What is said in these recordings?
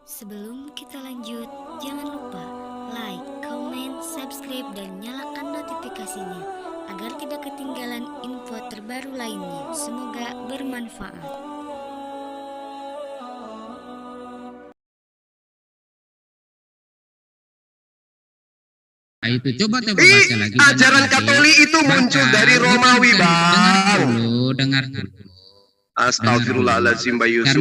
Sebelum kita lanjut, jangan lupa like, comment, subscribe, dan nyalakan notifikasinya agar tidak ketinggalan info terbaru lainnya. Semoga bermanfaat. Itu coba baca lagi. Ajaran Katolik itu muncul dari Romawi, Bang. Dengar dulu. Astagfirullahaladzim, Mbak Yusuf.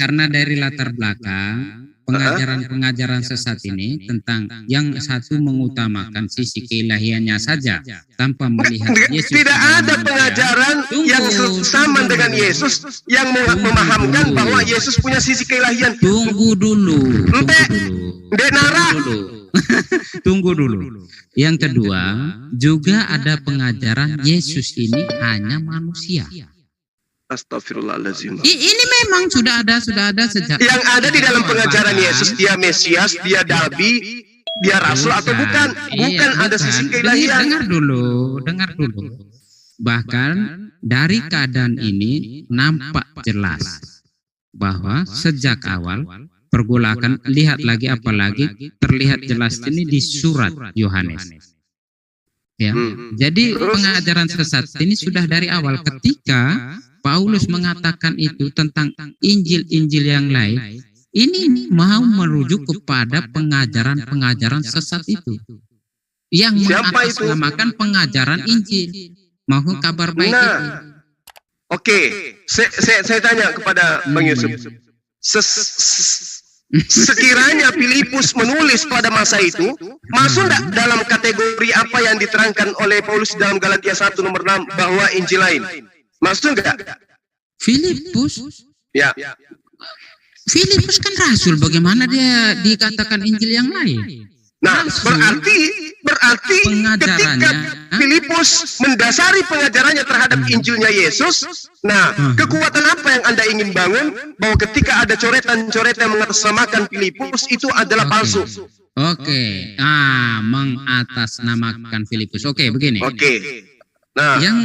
Karena dari latar belakang pengajaran sesat ini tentang yang satu mengutamakan sisi keilahiannya saja tanpa melihat Yesus. Tidak ada pengajaran yang sama dengan Yesus yang memahamkan bahwa Yesus punya sisi keilahian. Tunggu dulu. Tunggu dulu. Yang kedua, juga ada pengajaran Yesus ini hanya manusia. Astagfirullahaladzim. Ini memang sudah ada sejak. Yang ada di dalam pengajaran Yesus, dia Mesias, dia Nabi, dia Rasul atau bukan? Bukan ada sisi keilahian. Dengar dulu. Bahkan dari keadaan ini nampak jelas bahwa sejak awal pergolakan, lihat lagi apalagi terlihat jelas ini di surat Yohanes. Ya. Jadi pengajaran sesat ini sudah dari awal ketika Paulus mengatakan itu tentang Injil-Injil yang lain, ini mau merujuk kepada pengajaran sesat itu yang mengatasnamakan pengajaran Injil, maupun kabar baik itu. Oke, saya tanya kepada Bang Yusuf. Sekiranya Filipus menulis pada masa itu, masuk enggak dalam kategori apa yang diterangkan oleh Paulus dalam Galatia 1 nomor 6 bahwa Injil lain? Masuk enggak? Filipus? Ya. Filipus kan rasul, bagaimana dia dikatakan Injil yang lain? Nah, berarti ketika Filipus mendasari pengajarannya terhadap Injilnya Yesus, nah, kekuatan apa yang Anda ingin bangun bahwa ketika ada coretan-coretan yang mengatasnamakan Filipus itu adalah palsu? Mengatasnamakan Filipus. Begini. Nah, yang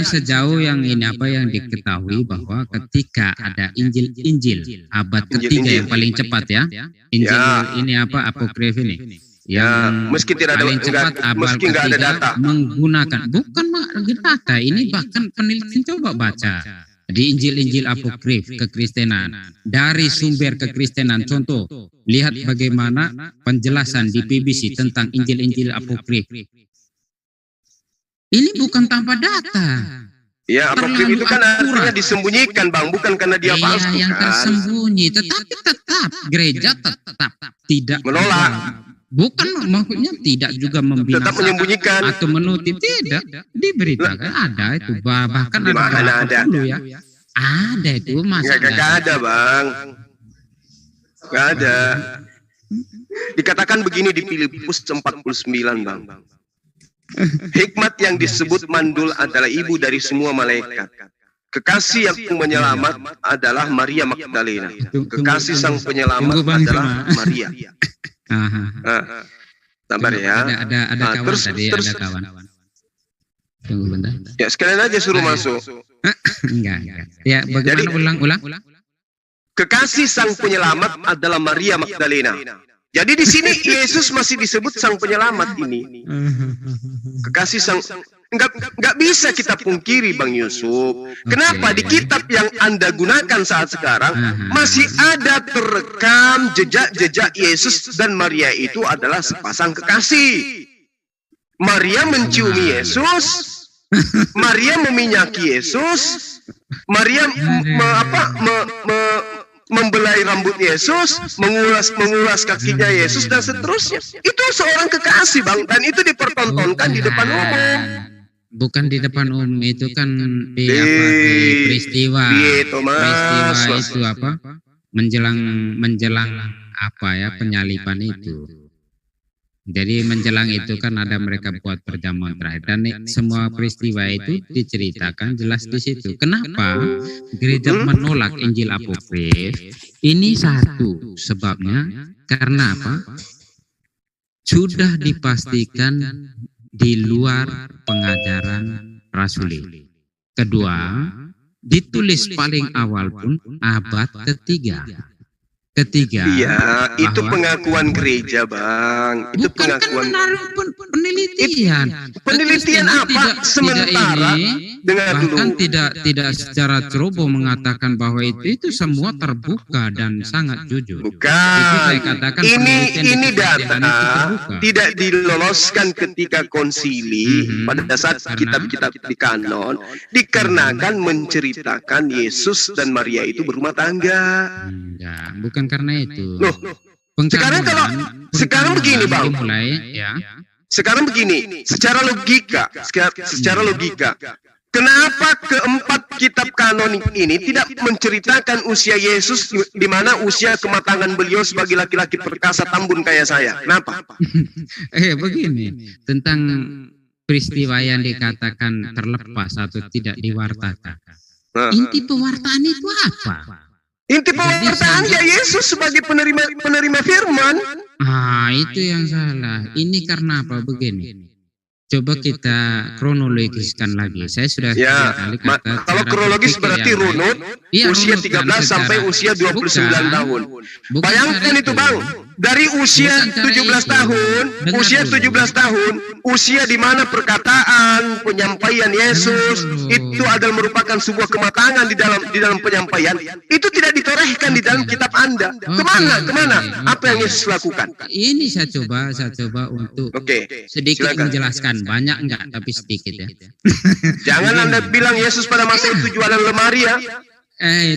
sejauh yang ini apa yang diketahui bahwa ketika ada Injil abad ketiga yang paling cepat ya, Injil ini apokrif ini. Meski tidak ada meski nggak ada data menggunakan bukan data ini, bahkan penelitian coba baca di Injil apokrif kekristenan dari sumber kekristenan. Contoh, lihat bagaimana penjelasan di BBC tentang Injil apokrif. Ini bukan tanpa data. Ya, apokrif itu kan artinya disembunyikan, Bang, bukan karena dia palsu. Yang tersembunyi, tetapi tetap gereja tetap tidak menolak. Bukan maksudnya tidak juga membinasakan, tetap menyembunyikan atau menutup, tidak, diberitakan ada itu, bahkan ada dulu ya. Ada itu, masa nggak ada, Bang. Nggak ada. Dikatakan begini di Filipus 49, Bang. Hikmat yang disebut mandul adalah ibu dari semua malaikat. Kekasih yang penyelamat adalah Maria Magdalena. Kekasih sang penyelamat adalah Maria. Sabar ya. Ada kawan tadi, ada kawan. Tunggu bentar. Ya, sekalian aja suruh masuk. Enggak. Ya, bagaimana ulang? Kekasih sang penyelamat adalah Maria Magdalena. Jadi di sini Yesus masih disebut sang penyelamat ini. Kekasih sang, nggak bisa kita pungkiri, Bang Yusuf. Kenapa di kitab yang Anda gunakan saat sekarang masih ada terekam jejak-jejak Yesus dan Maria itu adalah sepasang kekasih. Maria menciumi Yesus, Maria meminyaki Yesus, Maria membelai rambut Yesus, mengulas kakinya Yesus, dan seterusnya. Itu seorang kekasih, Bang, dan itu dipertontonkan di depan umum. Bukan di depan umum, itu kan di peristiwa itu apa? Menjelang penyaliban itu. Jadi menjelang itu kan ada mereka buat perjamuan terakhir, dan semua peristiwa itu diceritakan jelas di situ. Kenapa gereja menolak Injil apokrif? Ini satu sebabnya, karena apa? Sudah dipastikan di luar pengajaran rasuli. Kedua, ditulis paling awal pun abad ketiga. Ketiga, Iya, itu bahwa pengakuan gereja, Bang. Itu bukan kan pengakuan. penelitian. Penelitian Terus ini apa? Sementara dengar bahkan dulu. tidak secara ceroboh mengatakan bahwa itu semua terbuka dan sangat jujur. Itu saya Bukan. katakan Ini penelitian di data Kristen itu terbuka. tidak diloloskan ketika konsili pada saat Karena? kitab-kitab di kanon dikarenakan menceritakan Yesus dan Maria itu berumah tangga. Enggak, bukan karena itu. Loh, sekarang begini, Bang. Dimulai, ya. Sekarang begini, secara logika, kenapa keempat kitab kanonik ini tidak menceritakan usia Yesus di mana usia kematangan beliau sebagai laki-laki perkasa tambun kayak saya? Kenapa? Begini, tentang peristiwa yang dikatakan terlepas atau tidak diwartakan. Nah, Inti pewartaan itu apa? inti pewartaan ya Yesus sebagai penerima firman. Itu yang salah. Ini karena apa? Begini. Coba kita kronologiskan lagi. Saya sudah Ya, kali kata kalau cara kronologis berpikir berarti yang baik. runut Iya, usia runut 13 kan sampai secara- usia 29 tahun. Bukan Bayangkan cara itu, Bang. Dari usia Bukan cara 17 itu. tahun, Dengar usia dulu. 17 tahun, usia di mana perkataan, penyampaian Yesus Dengar dulu. itu adalah merupakan sebuah kematangan di dalam penyampaian. Itu tidak ditorehkan di dalam kitab Anda. Kemana? Apa yang Yesus lakukan? Ini saya coba untuk Oke, sedikit silakan. menjelaskan. Banyak enggak, tapi sedikit ya. Jangan Anda bilang Yesus pada masa itu jualan lemari ya.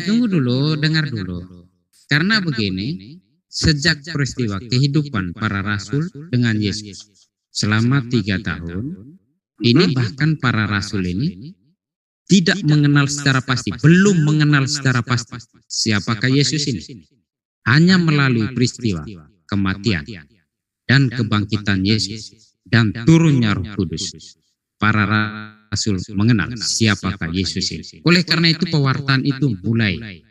Tunggu dulu, dengar dulu. Karena begini, sejak peristiwa kehidupan para rasul dengan Yesus selama 3 tahun, ini bahkan para rasul ini tidak mengenal secara pasti, belum mengenal secara pasti siapakah Yesus ini. Hanya melalui peristiwa kematian dan kebangkitan Yesus dan turunnya Roh Kudus, para rasul mengenal siapakah Yesus ini. Oleh karena itu pewartaan itu mulai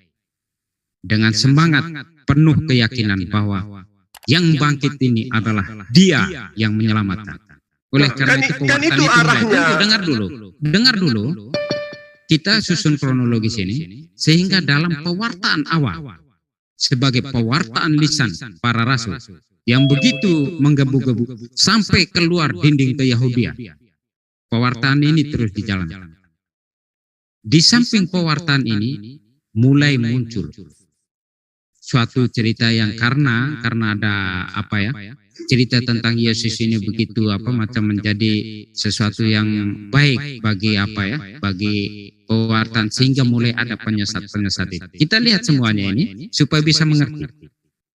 dengan semangat penuh keyakinan bahwa yang bangkit ini adalah Dia yang menyelamatkan. Oleh karena itu pewartaan itu itu mulai. arahnya. Tunggu, dengar dulu. Kita susun kronologis ini sehingga dalam pewartaan awal sebagai pewartaan lisan para rasul yang begitu menggebu-gebu sampai keluar dinding Keyahudian. Pewartaan ini terus dijalankan. Di samping pewartaan ini mulai muncul suatu cerita yang karena ada cerita tentang Yesus ini begitu macam menjadi sesuatu yang baik bagi bagi pewartaan sehingga mulai ada penyesat itu. Kita lihat semuanya ini supaya bisa mengerti.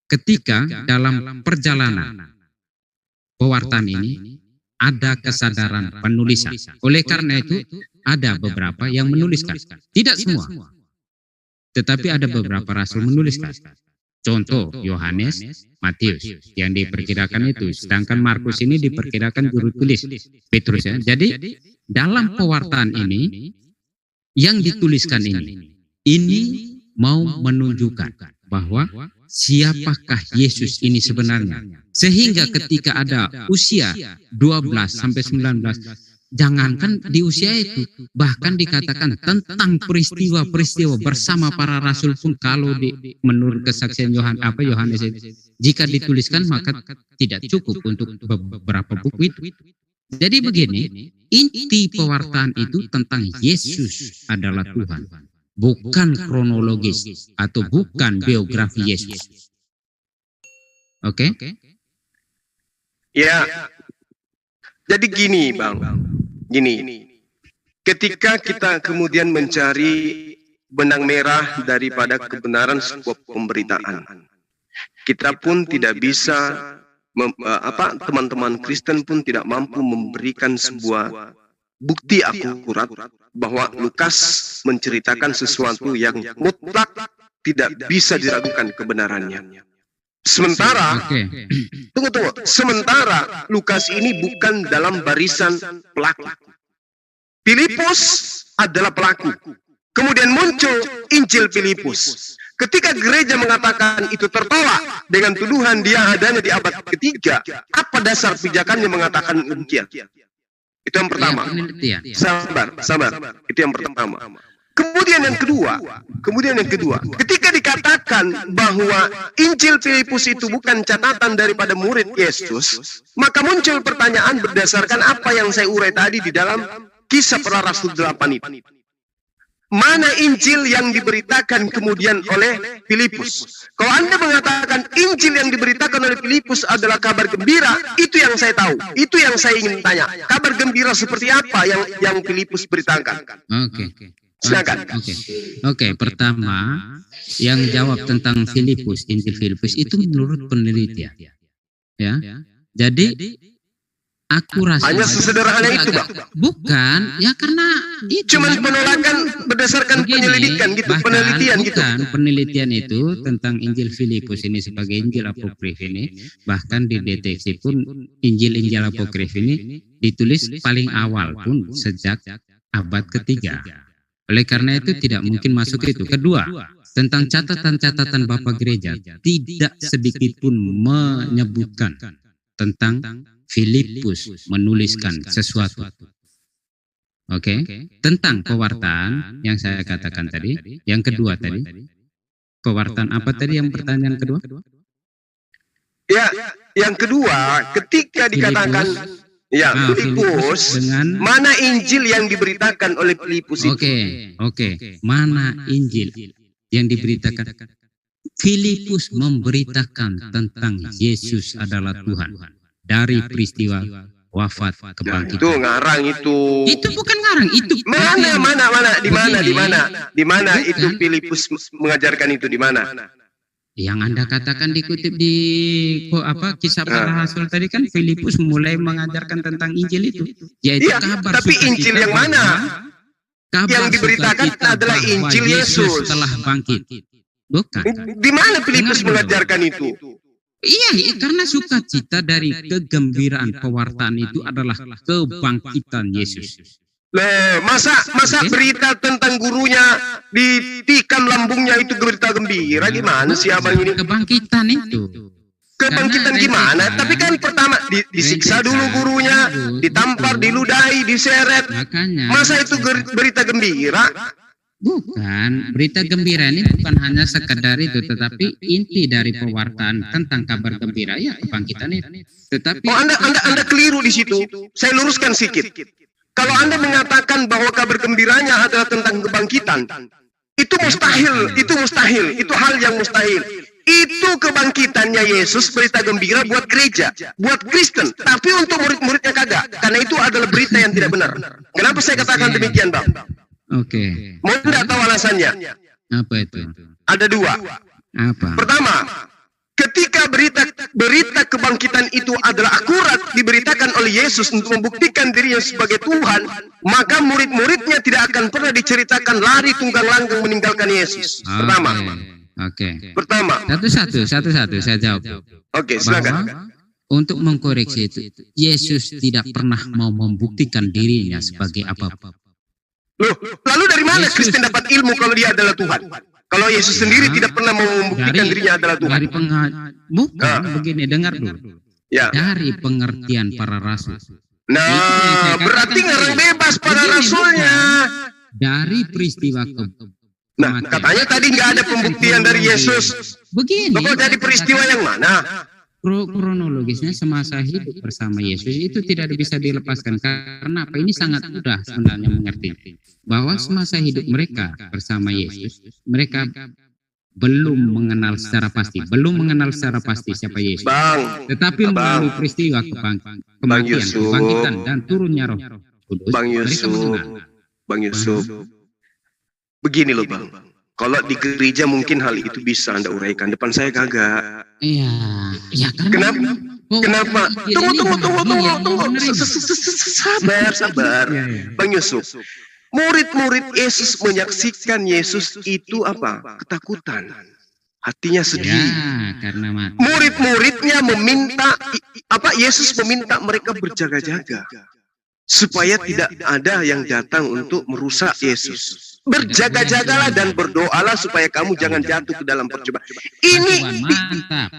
Ketika dalam perjalanan pewartaan ini ada kesadaran penulisan. Oleh karena itu ada beberapa yang menuliskan. Tidak semua. Tetapi ada beberapa rasul menuliskan. Contoh Yohanes, Matius yang diperkirakan itu. Sedangkan Markus ini diperkirakan juru tulis Petrus ya. Jadi dalam pewartaan ini yang dituliskan ini mau menunjukkan bahwa siapakah Yesus ini sebenarnya. Sehingga ketika ada usia 12 sampai 19, jangankan di usia itu, bahkan dikatakan tentang peristiwa-peristiwa bersama para rasul pun kalau menurut kesaksian Yohanes itu, jika dituliskan maka tidak cukup untuk beberapa buku itu. Jadi begini, inti pewartaan itu tentang Yesus adalah Tuhan, bukan kronologis atau bukan biografi Yesus. Oke? Ya. Jadi gini, Bang. Gini. Ketika kita kemudian mencari benang merah daripada kebenaran sebuah pemberitaan, kita pun tidak bisa teman-teman Kristen pun tidak mampu memberikan sebuah bukti akurat bahwa Lukas menceritakan sesuatu yang mutlak tidak bisa diragukan kebenarannya. Sementara, tunggu. Sementara Lukas ini bukan dalam barisan pelaku. Filipus adalah pelaku. Kemudian muncul Injil Filipus. Ketika gereja mengatakan itu tertolak dengan tuduhan dia adanya di abad ketiga, apa dasar pijakannya mengatakan demikian? Itu yang pertama. Sabar. Itu yang pertama. Kemudian yang kedua, ketika dikatakan bahwa Injil Filipus itu bukan catatan daripada murid Yesus, maka muncul pertanyaan berdasarkan apa yang saya urai tadi di dalam Kisah Para Rasul 8 itu. Mana Injil yang diberitakan kemudian oleh Filipus? Kalau Anda mengatakan Injil yang diberitakan oleh Filipus adalah kabar gembira, itu yang saya tahu. Itu yang saya ingin tanya. Kabar gembira seperti apa yang Filipus beritakan? Oke. Silakan. Oke. Pertama, yang jawab tentang Filipus, Injil Filipus itu menurut penelitian. Ya. Jadi aku rasa hanya sesederhana itu, Bang. Bukan, ya karena itu cuman penolakan berdasarkan penyelidikan gitu, penelitian gitu. Penelitian itu tentang Injil Filipus ini sebagai Injil apokrif ini, bahkan dideteksi pun Injil apokrif ini ditulis paling awal pun sejak abad ketiga. Oleh karena itu tidak mungkin masuk itu. Kedua, tentang catatan-catatan Bapak Gereja tidak sedikit pun menyebutkan tentang Filipus menuliskan sesuatu. Oke. Tentang pewartaan yang saya katakan tadi. Yang kedua tadi. Pewartaan apa tadi yang pertanyaan kedua? Ya, yang kedua ketika dikatakan Filipus, mana Injil yang diberitakan oleh Filipus itu? Oke. Mana Injil yang diberitakan? Filipus memberitakan tentang Yesus adalah Tuhan. Dari peristiwa wafat kebangkitan. Itu ngarang itu. Itu bukan ngarang, itu di mana itu Filipus mengajarkan itu di mana? Yang Anda katakan dikutip di Kisah Para Rasul tadi kan Filipus mulai mengajarkan tentang Injil itu. Yaitu kabar tapi Injil yang mana? Yang diberitakan adalah Injil Yesus telah bangkit. Bukan. Di mana Filipus mengajarkan itu? Iya, karena sukacita dari kegembiraan pewartaan itu adalah kebangkitan Yesus. Masa berita tentang gurunya ditikam lambungnya itu berita gembira gimana sih abang ini? Kebangkitan itu. Kebangkitan gimana? Tapi kan pertama disiksa dulu gurunya, ditampar, diludahi, diseret. Masa itu berita gembira? Bukan, berita gembira ini bukan hanya sekedar itu, tetapi inti dari pewartaan tentang kabar gembira ya kebangkitan itu. Tetapi Anda keliru di situ. Saya luruskan sedikit. Kalau Anda mengatakan bahwa kabar gembiranya adalah tentang kebangkitan, itu mustahil, itu hal yang mustahil. Itu kebangkitannya Yesus, berita gembira buat gereja, buat Kristen, tapi untuk murid-muridnya kagak, karena itu adalah berita yang tidak benar. Kenapa saya katakan demikian, Bang? Oke. Mau tidak tahu alasannya? Apa itu? Ada dua. Apa? Pertama, ketika berita kebangkitan itu adalah akurat diberitakan oleh Yesus untuk membuktikan dirinya sebagai Tuhan, maka murid-muridnya tidak akan pernah diceritakan lari tunggang langgang meninggalkan Yesus. Pertama. Oke. Pertama. Satu-satu saya jawab. Oke, silakan. Untuk mengkoreksi itu, Yesus tidak pernah mau membuktikan dirinya sebagai apa-apa. Loh, lalu dari mana Kristen dapat ilmu kalau dia adalah Tuhan? Kalau Yesus sendiri tidak pernah mau membuktikan dirinya adalah Tuhan. Bukan, begini, dengar dulu. Ya. Dari pengertian para rasul. Nah, berarti ngarang bebas para rasulnya. Dari peristiwa katanya tadi nggak ada pembuktian dari Yesus. Begini. Bapak dari peristiwa yang mana? Kronologisnya semasa hidup bersama Yesus itu tidak bisa dilepaskan. Karena apa? Ini sangat mudah sebenarnya mengerti. Bahwa semasa hidup mereka bersama Yesus, mereka belum mengenal secara pasti siapa Yesus. Tetapi melalui peristiwa kebangkitan dan turunnya Roh Kudus, mereka mengenal. Bang Yusuf, begini loh Bang. Kalau di gereja mungkin hal itu bisa Anda uraikan, depan saya kagak. Iya, karena Kenapa? Tunggu. Sabar. Bang Yusuf, murid-murid Yesus menyaksikan Yesus itu apa? Ketakutan. Hatinya sedih. Ya, karena mati. Murid-muridnya meminta Yesus meminta mereka berjaga-jaga supaya tidak ada yang datang untuk merusak Yesus. Berjaga-jagalah dan berdoalah supaya kamu jangan jatuh ke dalam percobaan. Ini mantap.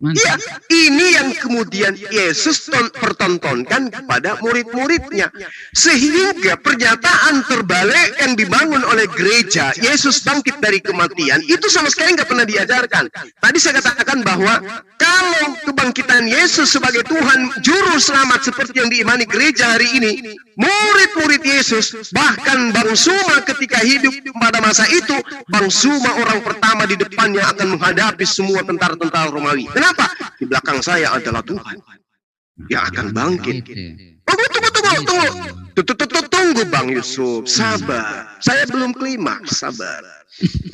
Iya, ini yang kemudian Yesus pertontonkan kepada murid-muridnya. Sehingga pernyataan terbalik yang dibangun oleh gereja, Yesus bangkit dari kematian, itu sama sekali nggak pernah diajarkan. Tadi saya katakan bahwa kalau kebangkitan Yesus sebagai Tuhan Juru Selamat seperti yang diimani gereja hari ini, murid-murid Yesus, bahkan Bang Suma ketika hidup pada masa itu, Bang Suma orang pertama di depannya akan menghadapi semua tentara-tentara Romawi. Kenapa? Di belakang saya adalah Tuhan yang akan bangkit. Tunggu Bang Yusuf, sabar. Saya belum klimaks, sabar.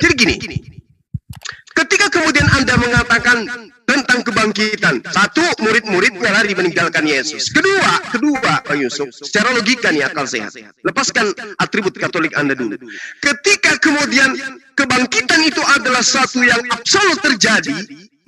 Jadi gini, ketika kemudian Anda mengatakan tentang kebangkitan, satu, murid-muridnya lari meninggalkan Yesus. Kedua, Bang Yusuf, secara logika nih akal sehat. Lepaskan atribut Katolik Anda dulu. Ketika kemudian kebangkitan itu adalah satu yang absolut terjadi,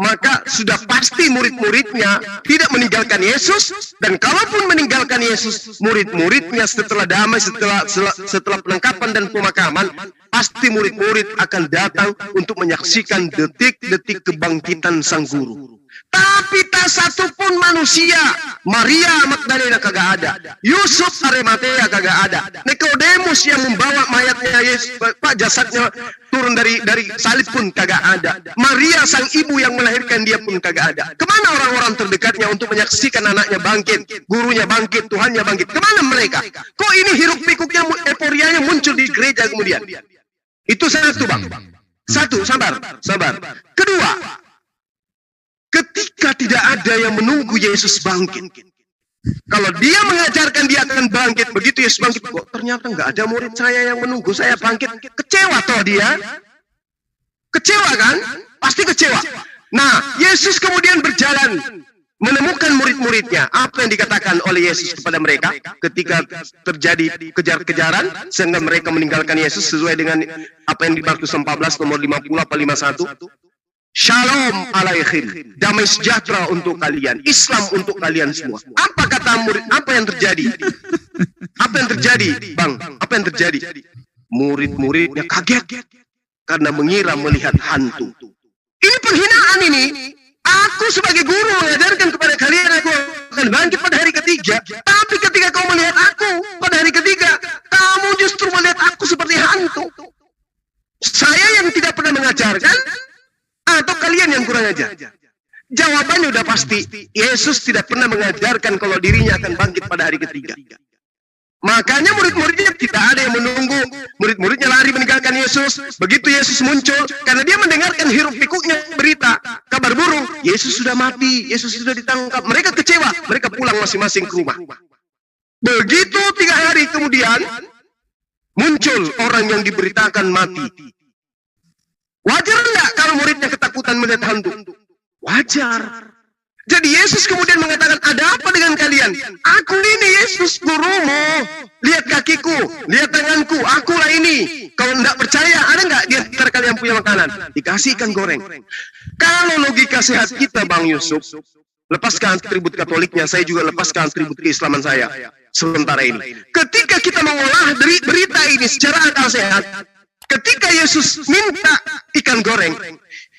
maka sudah pasti murid-muridnya tidak meninggalkan Yesus, dan kalaupun meninggalkan Yesus, murid-muridnya setelah damai, setelah penangkapan dan pemakaman, pasti murid-murid akan datang untuk menyaksikan detik-detik kebangkitan Sang Guru. Tapi tak satu pun manusia, Maria Magdalena kagak ada, Yusuf Arimatea kagak ada, Nikodemus yang membawa mayatnya Yesus, jasadnya turun dari salib pun kagak ada, Maria sang ibu yang melahirkan dia pun kagak ada. Kemana orang-orang terdekatnya untuk menyaksikan anaknya bangkit, gurunya bangkit, Tuhannya bangkit? Kemana mereka? Kok ini hiruk pikuknya, euforianya muncul di gereja kemudian? Itu satu, Bang. Satu, sabar. Kedua, ketika tidak ada yang menunggu Yesus bangkit. Kalau dia mengajarkan dia akan bangkit, begitu Yesus bangkit, kok ternyata nggak ada murid saya yang menunggu saya bangkit. Kecewa toh dia? Kecewa kan? Pasti kecewa. Nah, Yesus kemudian berjalan menemukan murid-muridnya. Apa yang dikatakan oleh Yesus kepada mereka ketika terjadi kejar-kejaran sehingga mereka meninggalkan Yesus sesuai dengan apa yang di Markus 14 nomor 50 atau 51. Shalom alaikum, damai sejahtera untuk kalian, Islam untuk kalian semua. Apa kata murid? Apa yang terjadi? Apa yang terjadi, Bang? Apa yang terjadi? Murid-muridnya kaget karena mengira melihat hantu. Ini penghinaan ini. Aku sebagai guru mengajarkan kepada kalian aku akan bangkit pada hari ketiga. Tapi ketika kau melihat aku pada hari ketiga, kamu justru melihat aku seperti hantu. Saya yang tidak pernah mengajarkan, atau kalian yang kurang ajar? Jawabannya udah pasti. Yesus tidak pernah mengajarkan kalau dirinya akan bangkit pada hari ketiga. Makanya murid-muridnya tidak ada yang menunggu. Murid-muridnya lari meninggalkan Yesus. Begitu Yesus muncul, karena dia mendengarkan hiruk pikuknya berita, kabar burung, Yesus sudah mati, Yesus sudah ditangkap. Mereka kecewa, mereka pulang masing-masing ke rumah. Begitu 3 hari kemudian, muncul orang yang diberitakan mati. Wajar enggak kalau muridnya ketakutan melihat hantu? Wajar. Jadi Yesus kemudian mengatakan, ada apa dengan kalian? Aku ini Yesus gurumu. Lihat kakiku, lihat tanganku, akulah ini. Kalau enggak percaya, ada enggak di antara kalian punya makanan? Dikasih ikan goreng. Kalau logika sehat kita, Bang Yusuf, lepaskan atribut Katoliknya, saya juga lepaskan atribut keislaman saya sementara ini. Ketika kita mengolah berita ini secara akal sehat, ketika Yesus minta ikan goreng,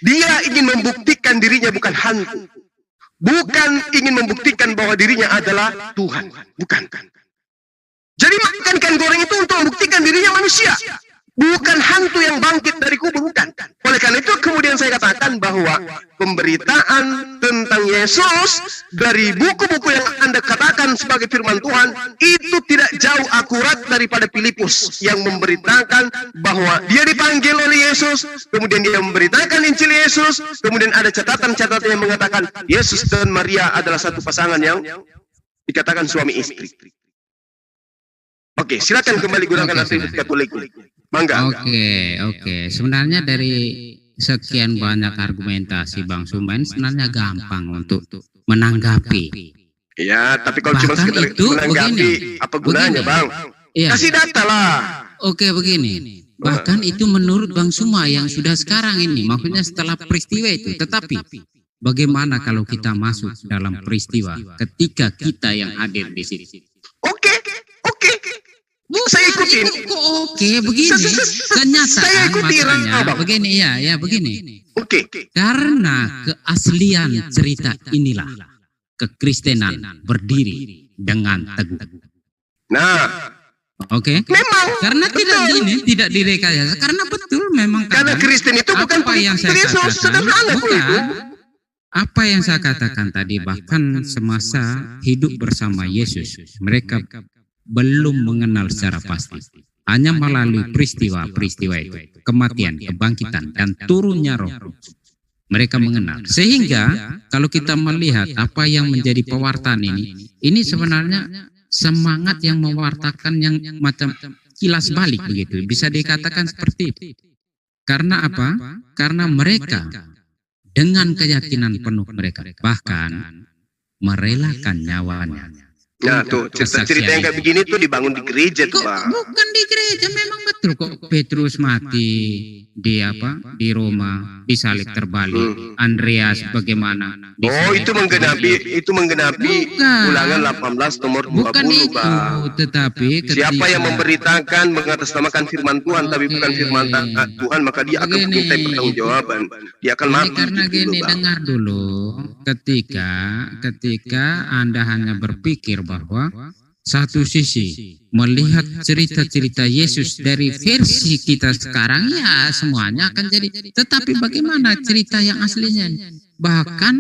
dia ingin membuktikan dirinya bukan hantu. Bukan ingin membuktikan bahwa dirinya adalah Tuhan. Bukan. Jadi makan ikan goreng itu untuk membuktikan dirinya manusia. Bukan hantu yang bangkit dari kubur, bukan. Oleh karena itu kemudian saya katakan bahwa pemberitaan tentang Yesus dari buku-buku yang Anda katakan sebagai firman Tuhan itu tidak jauh akurat daripada Filipus yang memberitakan bahwa dia dipanggil oleh Yesus, kemudian dia memberitakan Injil Yesus, kemudian ada catatan-catatan yang mengatakan Yesus dan Maria adalah satu pasangan yang dikatakan suami istri. Oke, silakan kembali gunakan atribut Katolik. Mangga. Oke. Sebenarnya dari sekian banyak argumentasi Bang Sumban sebenarnya gampang untuk menanggapi. Ya, tapi kalau cuma sekedar menanggapi, apa gunanya, Bang? Iya. Kasih data lah. Oke, begini. Bahkan itu menurut Bang Suma yang sudah sekarang ini, maksudnya setelah peristiwa itu. Tetapi bagaimana kalau kita masuk dalam peristiwa ketika kita yang hadir di situ? Oke. Saya ikutin. Oke, begini. Kenyataan Saya ikuti, makanya Bang. begini ya begini. Oke. Karena keaslian cerita inilah kekristenan berdiri dengan teguh. Nah, Oke. memang Karena tidak betul. gini, tidak direkayasa. Karena betul memang Karena kadang Kristen itu bukan apa yang saya Kristen katakan, sederhana kok itu. bukan. Apa yang saya katakan tadi, bahkan semasa hidup bersama Yesus, mereka belum mengenal secara pasti. Hanya melalui peristiwa-peristiwa itu, kematian, kebangkitan, dan turunnya Roh Kudus, mereka mengenal. Sehingga kalau kita melihat apa yang menjadi pewartaan ini sebenarnya semangat yang mewartakan yang macam kilas balik begitu. Bisa dikatakan seperti itu. Karena apa? Karena mereka dengan keyakinan penuh mereka bahkan merelakan nyawanya. Nah tuh cerita yang kayak begini tuh dibangun di gereja tuh, Pak. Bukan di gereja, memang betul kok. Petrus mati di Roma, disalib terbalik. Andreas bagaimana? Oh, itu menggenapi Bukan. Ulangan 18 nomor 20, Bukan itu, Pak. tetapi Siapa yang memberitakan mengatasnamakan firman Tuhan tapi bukan firman Tuhan, maka dia akan Begini. dimintai pertanggungjawaban. Dia akan mati Karena gitu gini, loh, Bang. dengar dulu. Ketika Anda hanya berpikir bahwa satu sisi melihat cerita-cerita Yesus dari versi kita sekarang, ya semuanya akan jadi. Tetapi bagaimana cerita yang aslinya? Bahkan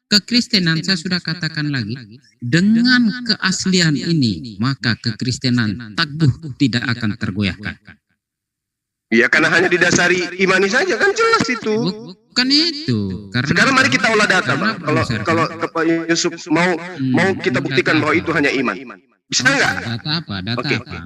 kekristenan, saya sudah katakan lagi, dengan keaslian ini maka kekristenan teguh, tidak akan tergoyahkan. Ya karena hanya didasari imani saja kan jelas itu. Bukan itu. Karena Sekarang mari kita olah data, karena Bang. Kalau Pak Yusuf mau kita buktikan bahwa itu hanya iman. Bisa nggak? Data apa? Data Oke. apa?